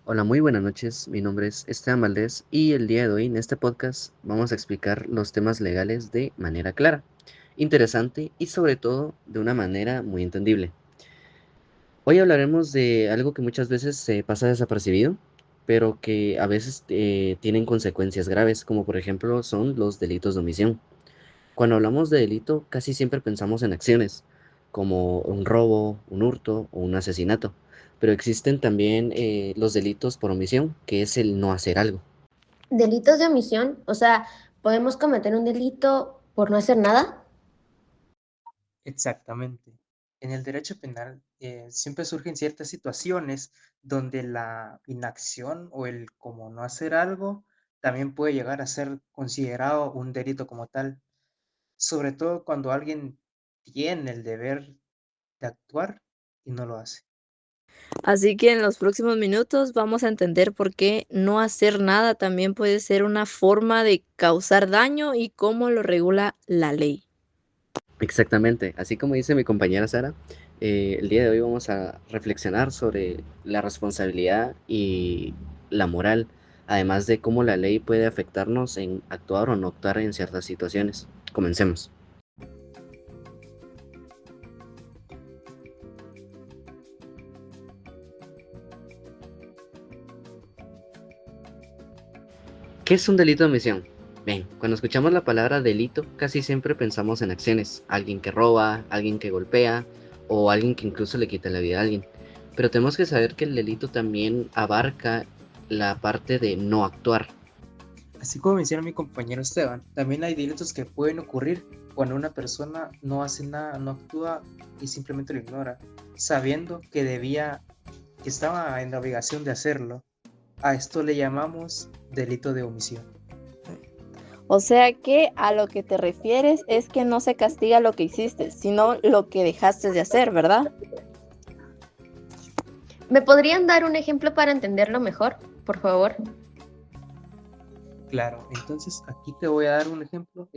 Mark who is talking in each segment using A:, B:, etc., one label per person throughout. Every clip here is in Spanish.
A: Hola, muy buenas noches. Mi nombre es Esteban Valdés y el día de hoy en este podcast vamos a explicar los temas legales de manera clara, interesante y sobre todo de una manera muy entendible. Hoy hablaremos de algo que muchas veces se pasa desapercibido, pero que a veces tienen consecuencias graves, como por ejemplo son los delitos de omisión. Cuando hablamos de delito, casi siempre pensamos en acciones, como un robo, un hurto o un asesinato, pero existen también los delitos por omisión, que es el no hacer algo.
B: Delitos de omisión, o sea, podemos cometer un delito por no hacer nada.
C: Exactamente. En el derecho penal siempre surgen ciertas situaciones donde la inacción o el como no hacer algo también puede llegar a ser considerado un delito como tal, sobre todo cuando alguien tiene el deber de actuar y no lo hace.
D: Así que en los próximos minutos vamos a entender por qué no hacer nada también puede ser una forma de causar daño y cómo lo regula la ley.
A: Exactamente, así como dice mi compañera Sara, el día de hoy vamos a reflexionar sobre la responsabilidad y la moral, además de cómo la ley puede afectarnos en actuar o no actuar en ciertas situaciones. Comencemos. ¿Qué es un delito de omisión? Bien, cuando escuchamos la palabra delito, casi siempre pensamos en acciones, alguien que roba, alguien que golpea o alguien que incluso le quita la vida a alguien. Pero tenemos que saber que el delito también abarca la parte de no actuar.
C: Así como menciona mi compañero Esteban, también hay delitos que pueden ocurrir cuando una persona no hace nada, no actúa y simplemente lo ignora, sabiendo que estaba en la obligación de hacerlo. A esto le llamamos delito de omisión.
D: O sea que a lo que te refieres es que no se castiga lo que hiciste, sino lo que dejaste de hacer, ¿verdad?
B: ¿Me podrían dar un ejemplo para entenderlo mejor, por favor?
C: Claro, entonces aquí te voy a dar un ejemplo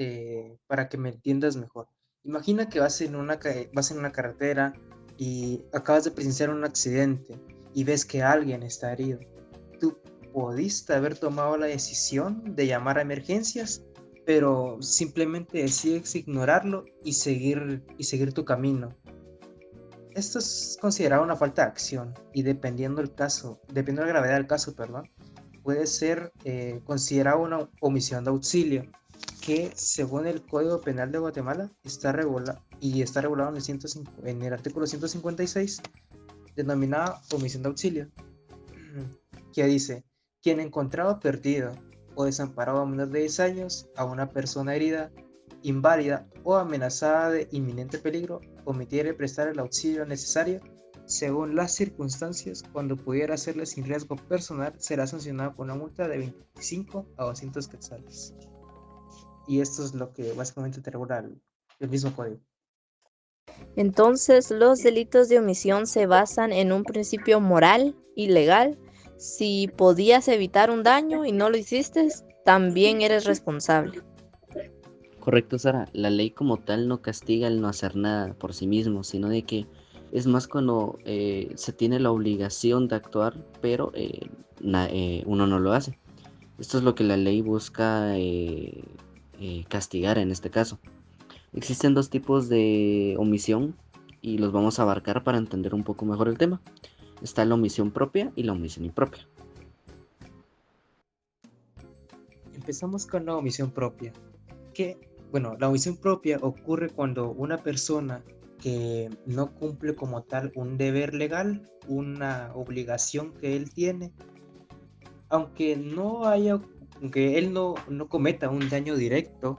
C: para que me entiendas mejor. Imagina que vas en una carretera y acabas de presenciar un accidente y ves que alguien está herido. Tú pudiste haber tomado la decisión de llamar a emergencias, pero simplemente decides ignorarlo y seguir tu camino. Esto es considerado una falta de acción y dependiendo de la gravedad del caso, perdón, puede ser considerado una omisión de auxilio, que según el Código Penal de Guatemala está regulado en el artículo 156, denominada omisión de auxilio, que dice: quien encontrado perdido o desamparado a menor de 10 años, a una persona herida, inválida o amenazada de inminente peligro, omitiere prestar el auxilio necesario según las circunstancias, cuando pudiera hacerle sin riesgo personal, será sancionado con una multa de 25 a 200 quetzales. Y esto es lo que básicamente te regula el mismo código.
D: Entonces, los delitos de omisión se basan en un principio moral y legal. Si podías evitar un daño y no lo hiciste, también eres responsable.
A: Correcto, Sara. La ley como tal no castiga el no hacer nada por sí mismo, sino de que es más cuando se tiene la obligación de actuar, pero uno no lo hace. Esto es lo que la ley busca castigar en este caso. Existen dos tipos de omisión y los vamos a abarcar para entender un poco mejor el tema. Está la omisión propia y la omisión impropia.
C: Empezamos con la omisión propia. La omisión propia ocurre cuando una persona que no cumple como tal un deber legal, una obligación que él tiene, aunque él no cometa un daño directo,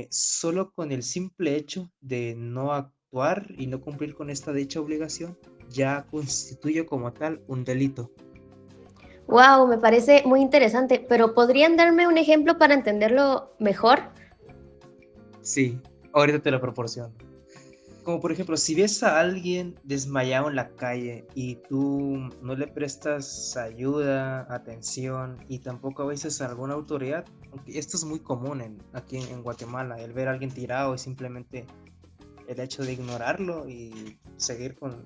C: solo con el simple hecho de no actuar y no cumplir con esta dicha obligación, ya constituye como tal un delito.
B: Wow, me parece muy interesante, pero ¿podrían darme un ejemplo para entenderlo mejor?
C: Sí, ahorita te lo proporciono. Como por ejemplo, si ves a alguien desmayado en la calle y tú no le prestas ayuda, atención y tampoco a veces a alguna autoridad, aunque esto es muy común aquí en Guatemala, el ver a alguien tirado y simplemente el hecho de ignorarlo y seguir con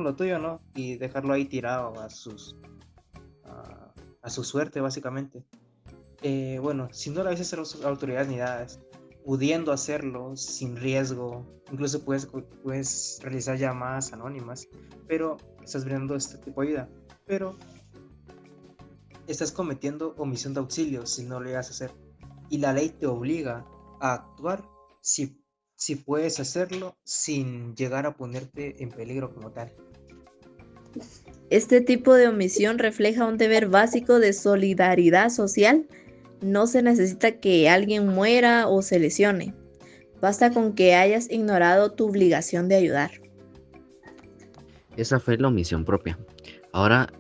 C: lo tuyo, ¿no? Y dejarlo ahí tirado a su suerte, básicamente. Bueno, si no le avisas a las autoridades ni nada, pudiendo hacerlo sin riesgo, incluso puedes realizar llamadas anónimas, pero estás brindando este tipo de ayuda, pero estás cometiendo omisión de auxilio si no lo llegas a hacer. Y la ley te obliga a actuar si puedes hacerlo sin llegar a ponerte en peligro como tal.
D: Este tipo de omisión refleja un deber básico de solidaridad social. No se necesita que alguien muera o se lesione. Basta con que hayas ignorado tu obligación de ayudar.
A: Esa fue la omisión propia. Ahora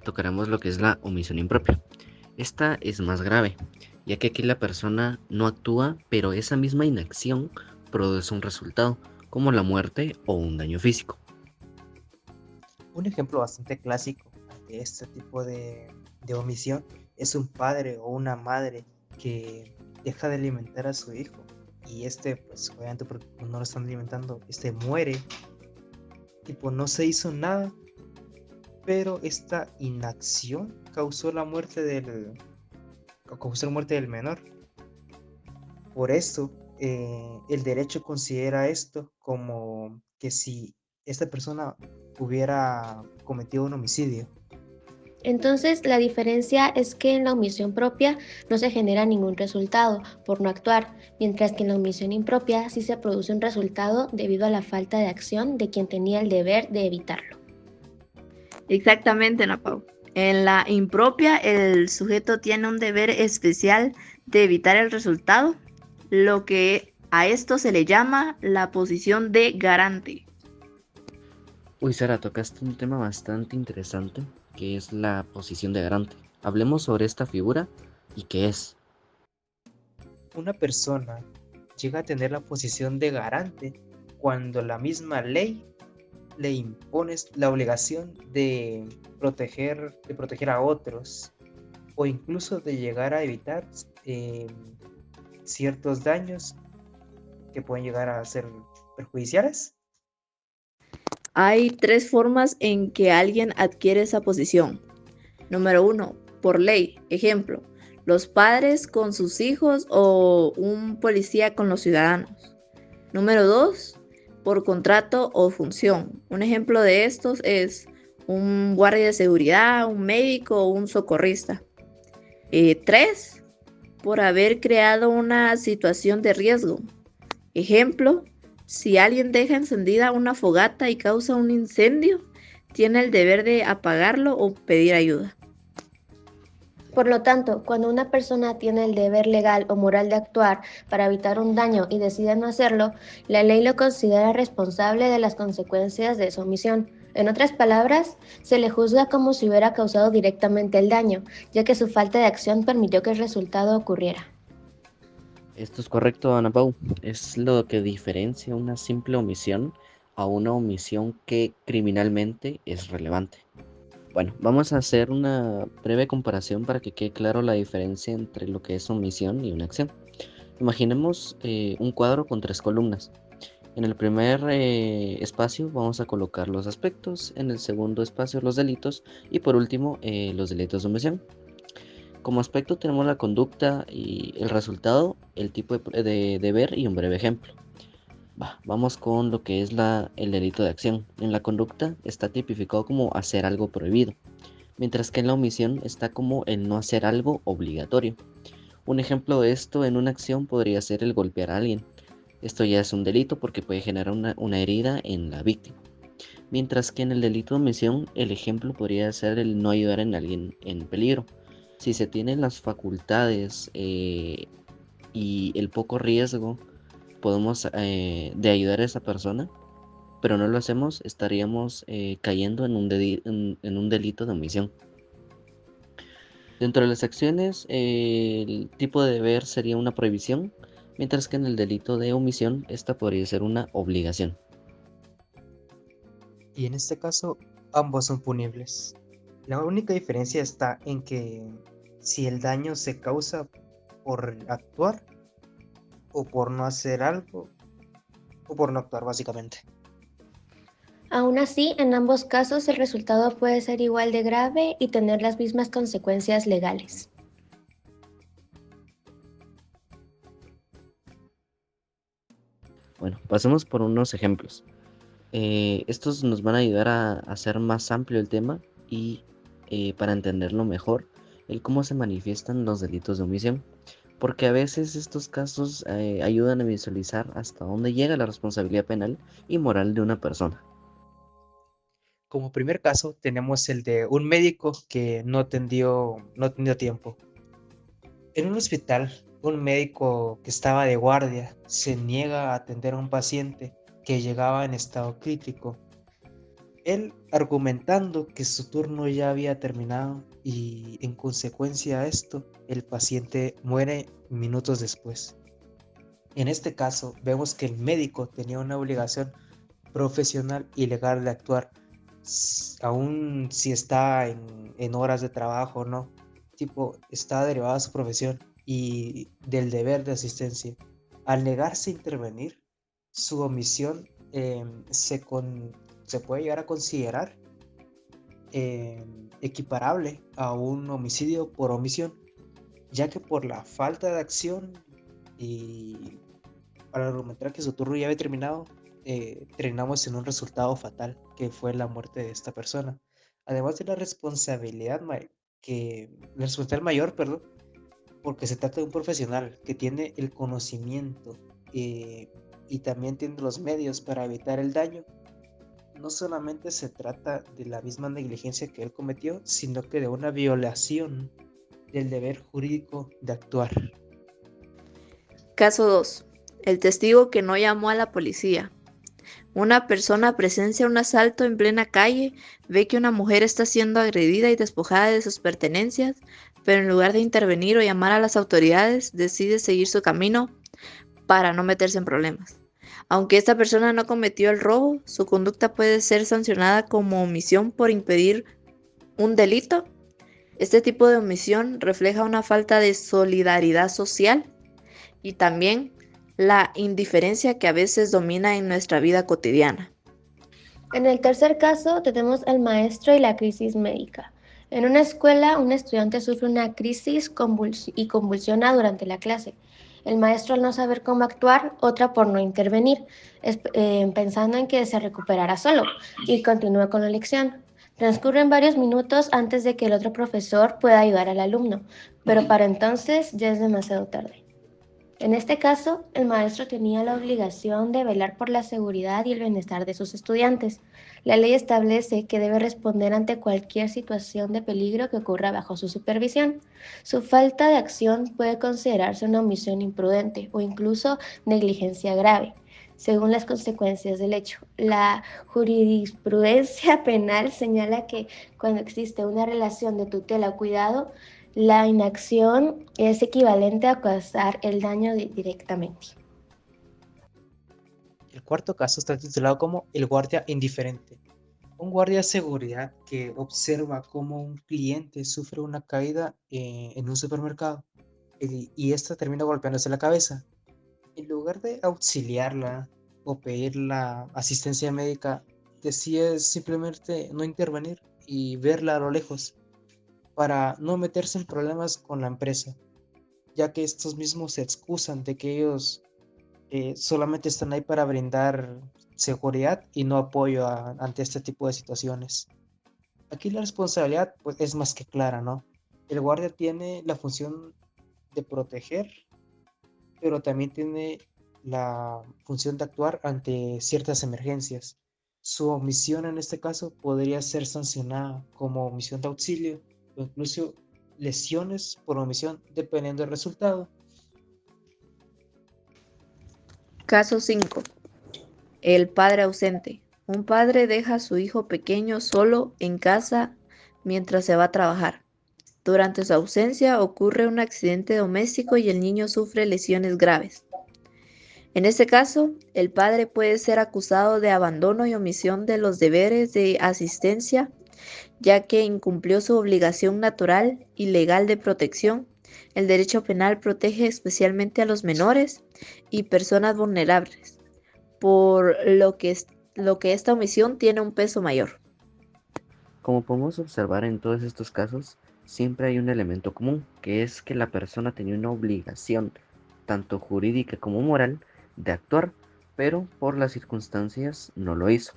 A: tocaremos lo que es la omisión impropia. Esta es más grave, ya que aquí la persona no actúa, pero esa misma inacción produce un resultado, como la muerte o un daño físico.
C: Un ejemplo bastante clásico de este tipo de omisión es un padre o una madre que deja de alimentar a su hijo y pues obviamente porque no lo están alimentando, muere. Tipo, no se hizo nada, pero esta inacción causó la muerte del menor. Por esto, el derecho considera esto como que si esta persona hubiera cometido un homicidio.
B: Entonces, la diferencia es que en la omisión propia no se genera ningún resultado por no actuar, mientras que en la omisión impropia sí se produce un resultado debido a la falta de acción de quien tenía el deber de evitarlo.
D: Exactamente, Ana Pau. En la impropia, el sujeto tiene un deber especial de evitar el resultado, lo que a esto se le llama la posición de garante.
A: Uy, Sara, tocaste un tema bastante interesante, que es la posición de garante. Hablemos sobre esta figura y qué es.
C: Una persona llega a tener la posición de garante cuando la misma ley le impone la obligación de proteger a otros o incluso de llegar a evitar ciertos daños que pueden llegar a ser perjudiciales.
D: Hay 3 formas en que alguien adquiere esa posición. Número 1, por ley. Ejemplo, los padres con sus hijos o un policía con los ciudadanos. Número 2, por contrato o función. Un ejemplo de estos es un guardia de seguridad, un médico o un socorrista. 3, por haber creado una situación de riesgo. Ejemplo, si alguien deja encendida una fogata y causa un incendio, tiene el deber de apagarlo o pedir ayuda.
B: Por lo tanto, cuando una persona tiene el deber legal o moral de actuar para evitar un daño y decide no hacerlo, la ley lo considera responsable de las consecuencias de su omisión. En otras palabras, se le juzga como si hubiera causado directamente el daño, ya que su falta de acción permitió que el resultado ocurriera.
A: Esto es correcto, Ana Pau. Es lo que diferencia una simple omisión a una omisión que criminalmente es relevante. Bueno, vamos a hacer una breve comparación para que quede claro la diferencia entre lo que es omisión y una acción. Imaginemos un cuadro con 3 columnas. En el primer espacio vamos a colocar los aspectos, en el segundo espacio los delitos y por último los delitos de omisión. Como aspecto tenemos la conducta y el resultado, el tipo de deber y un breve ejemplo. Vamos con lo que es el delito de acción. En la conducta está tipificado como hacer algo prohibido, mientras que en la omisión está como el no hacer algo obligatorio. Un ejemplo de esto en una acción podría ser el golpear a alguien. Esto ya es un delito porque puede generar una herida en la víctima. Mientras que en el delito de omisión el ejemplo podría ser el no ayudar a alguien en peligro. Si se tienen las facultades y el poco riesgo podemos de ayudar a esa persona, pero no lo hacemos, estaríamos cayendo en un delito de omisión. Dentro de las acciones, el tipo de deber sería una prohibición, mientras que en el delito de omisión esta podría ser una obligación.
C: y en este caso ambos son punibles. La única diferencia está en que si el daño se causa por actuar o por no hacer algo o por no actuar básicamente.
B: Aún así, en ambos casos el resultado puede ser igual de grave y tener las mismas consecuencias legales.
A: Bueno, pasemos por unos ejemplos. Estos nos van a ayudar a hacer más amplio el tema y para entenderlo mejor, el cómo se manifiestan los delitos de omisión. Porque a veces estos casos ayudan a visualizar hasta dónde llega la responsabilidad penal y moral de una persona.
C: Como primer caso tenemos el de un médico que no atendió a tiempo. En un hospital, un médico que estaba de guardia se niega a atender a un paciente que llegaba en estado crítico. Él argumentando que su turno ya había terminado y en consecuencia a esto, el paciente muere minutos después. En este caso, vemos que el médico tenía una obligación profesional y legal de actuar, aún si está en horas de trabajo o no, tipo, está derivada de su profesión y del deber de asistencia. Al negarse a intervenir, su omisión se puede llegar a considerar equiparable a un homicidio por omisión, ya que por la falta de acción y para argumentar que su turno ya había terminado, terminamos en un resultado fatal, que fue la muerte de esta persona. Además de la responsabilidad mayor, perdón, porque se trata de un profesional que tiene el conocimiento y también tiene los medios para evitar el daño. No solamente se trata de la misma negligencia que él cometió, sino que de una violación del deber jurídico de actuar.
D: Caso 2. El testigo que no llamó a la policía. Una persona presencia un asalto en plena calle, ve que una mujer está siendo agredida y despojada de sus pertenencias, pero en lugar de intervenir o llamar a las autoridades, decide seguir su camino para no meterse en problemas. Aunque esta persona no cometió el robo, su conducta puede ser sancionada como omisión por impedir un delito. Este tipo de omisión refleja una falta de solidaridad social y también la indiferencia que a veces domina en nuestra vida cotidiana.
B: En el tercer caso, tenemos al maestro y la crisis médica. En una escuela, un estudiante sufre una crisis y convulsiona durante la clase. El maestro, al no saber cómo actuar, opta por no intervenir, pensando en que se recuperará solo, y continúa con la lección. Transcurren varios minutos antes de que el otro profesor pueda ayudar al alumno, pero para entonces ya es demasiado tarde. En este caso, el maestro tenía la obligación de velar por la seguridad y el bienestar de sus estudiantes. La ley establece que debe responder ante cualquier situación de peligro que ocurra bajo su supervisión. Su falta de acción puede considerarse una omisión imprudente o incluso negligencia grave, según las consecuencias del hecho. La jurisprudencia penal señala que cuando existe una relación de tutela o cuidado, la inacción es equivalente a causar el daño directamente.
C: El cuarto caso está titulado como el guardia indiferente. Un guardia de seguridad que observa cómo un cliente sufre una caída en un supermercado y esta termina golpeándose la cabeza. En lugar de auxiliarla o pedir la asistencia médica, decide simplemente no intervenir y verla a lo lejos para no meterse en problemas con la empresa, ya que estos mismos se excusan de que ellos solamente están ahí para brindar seguridad y no apoyo ante este tipo de situaciones. Aquí la responsabilidad pues, es más que clara, ¿no? El guardia tiene la función de proteger, pero también tiene la función de actuar ante ciertas emergencias. Su omisión en este caso podría ser sancionada como omisión de auxilio o incluso lesiones por omisión dependiendo del resultado.
D: Caso 5. El padre ausente. Un padre deja a su hijo pequeño solo en casa mientras se va a trabajar. Durante su ausencia ocurre un accidente doméstico y el niño sufre lesiones graves. En este caso, el padre puede ser acusado de abandono y omisión de los deberes de asistencia, ya que incumplió su obligación natural y legal de protección. El derecho penal protege especialmente a los menores y personas vulnerables, por lo que esta omisión tiene un peso mayor.
A: Como podemos observar en todos estos casos, siempre hay un elemento común, que es que la persona tenía una obligación, tanto jurídica como moral, de actuar, pero por las circunstancias no lo hizo.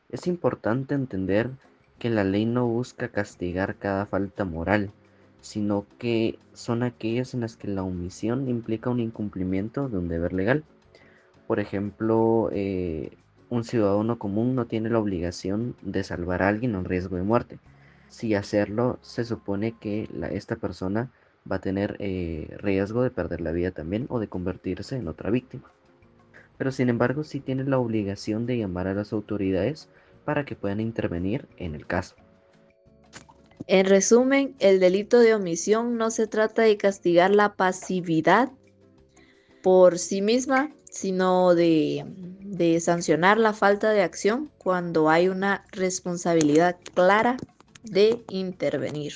A: Es importante entender que la ley no busca castigar cada falta moral, sino que son aquellas en las que la omisión implica un incumplimiento de un deber legal. Por ejemplo, un ciudadano común no tiene la obligación de salvar a alguien en riesgo de muerte. Si hacerlo, se supone que esta persona va a tener riesgo de perder la vida también o de convertirse en otra víctima. Pero sin embargo, sí tiene la obligación de llamar a las autoridades para que puedan intervenir en el caso.
D: En resumen, el delito de omisión no se trata de castigar la pasividad por sí misma, sino de sancionar la falta de acción cuando hay una responsabilidad clara de intervenir.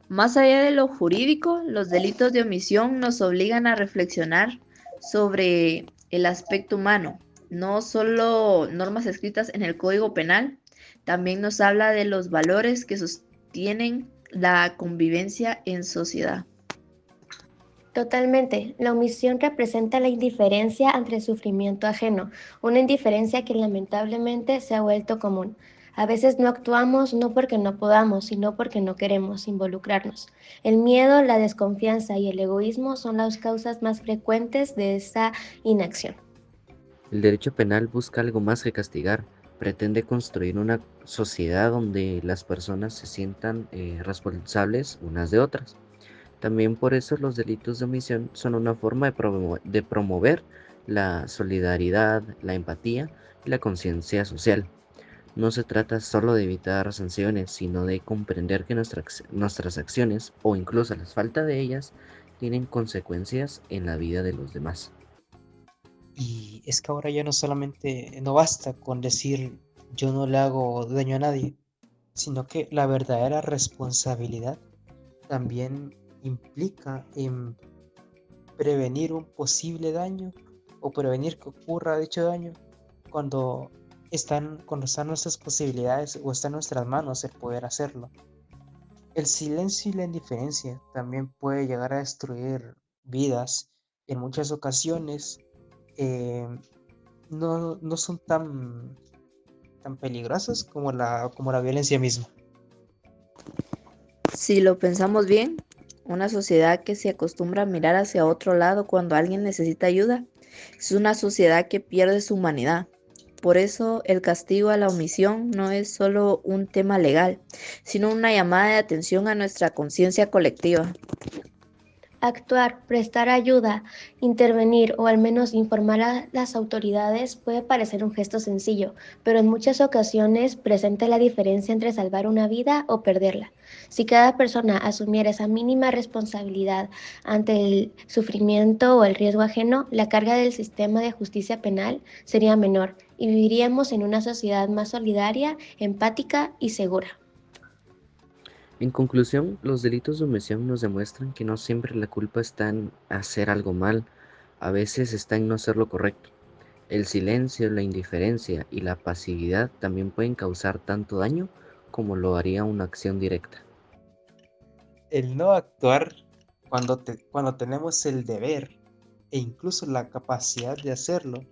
D: Más allá de lo jurídico, los delitos de omisión nos obligan a reflexionar sobre el aspecto humano, no solo normas escritas en el Código Penal, también nos habla de los valores que sostienen la convivencia en sociedad.
B: Totalmente. La omisión representa la indiferencia ante el sufrimiento ajeno, una indiferencia que lamentablemente se ha vuelto común. A veces no actuamos no porque no podamos, sino porque no queremos involucrarnos. El miedo, la desconfianza y el egoísmo son las causas más frecuentes de esa inacción.
A: El derecho penal busca algo más que castigar, pretende construir una sociedad donde las personas se sientan responsables unas de otras. También por eso los delitos de omisión son una forma de promover la solidaridad, la empatía y la conciencia social. No se trata solo de evitar sanciones, sino de comprender que nuestras acciones o incluso la falta de ellas tienen consecuencias en la vida de los demás.
C: Y es que ahora ya no basta con decir yo no le hago daño a nadie, sino que la verdadera responsabilidad también implica en prevenir un posible daño o prevenir que ocurra dicho daño cuando están nuestras posibilidades o está en nuestras manos el poder hacerlo. El silencio y la indiferencia también puede llegar a destruir vidas. En muchas ocasiones no son tan peligrosas como la violencia misma.
D: Si lo pensamos bien, una sociedad que se acostumbra a mirar hacia otro lado cuando alguien necesita ayuda es una sociedad que pierde su humanidad. Por eso el castigo a la omisión no es solo un tema legal, sino una llamada de atención a nuestra conciencia colectiva.
B: Actuar, prestar ayuda, intervenir o al menos informar a las autoridades puede parecer un gesto sencillo, pero en muchas ocasiones presenta la diferencia entre salvar una vida o perderla. Si cada persona asumiera esa mínima responsabilidad ante el sufrimiento o el riesgo ajeno, la carga del sistema de justicia penal sería menor y viviríamos en una sociedad más solidaria, empática y segura.
A: En conclusión, los delitos de omisión nos demuestran que no siempre la culpa está en hacer algo mal, a veces está en no hacer lo correcto. El silencio, la indiferencia y la pasividad también pueden causar tanto daño como lo haría una acción directa.
C: El no actuar cuando tenemos el deber e incluso la capacidad de hacerlo,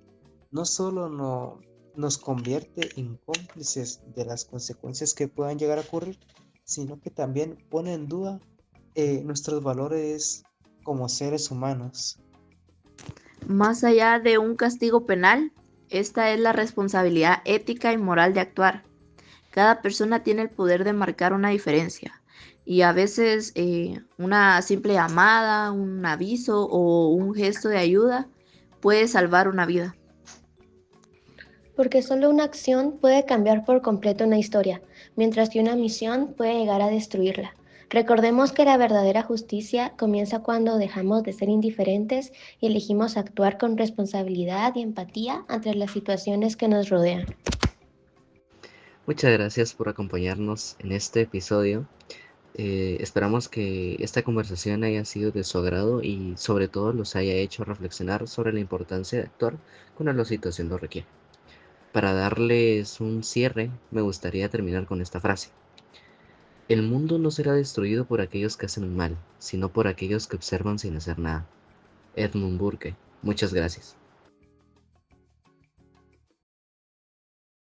C: no solo nos convierte en cómplices de las consecuencias que puedan llegar a ocurrir, sino que también pone en duda nuestros valores como seres humanos.
D: Más allá de un castigo penal, esta es la responsabilidad ética y moral de actuar. Cada persona tiene el poder de marcar una diferencia y a veces una simple llamada, un aviso o un gesto de ayuda puede salvar una vida.
B: Porque solo una acción puede cambiar por completo una historia, mientras que una omisión puede llegar a destruirla. Recordemos que la verdadera justicia comienza cuando dejamos de ser indiferentes y elegimos actuar con responsabilidad y empatía ante las situaciones que nos rodean.
A: Muchas gracias por acompañarnos en este episodio. Esperamos que esta conversación haya sido de su agrado y sobre todo los haya hecho reflexionar sobre la importancia de actuar cuando la situación lo requiere. Para darles un cierre, me gustaría terminar con esta frase. El mundo no será destruido por aquellos que hacen el mal, sino por aquellos que observan sin hacer nada. Edmund Burke. Muchas gracias.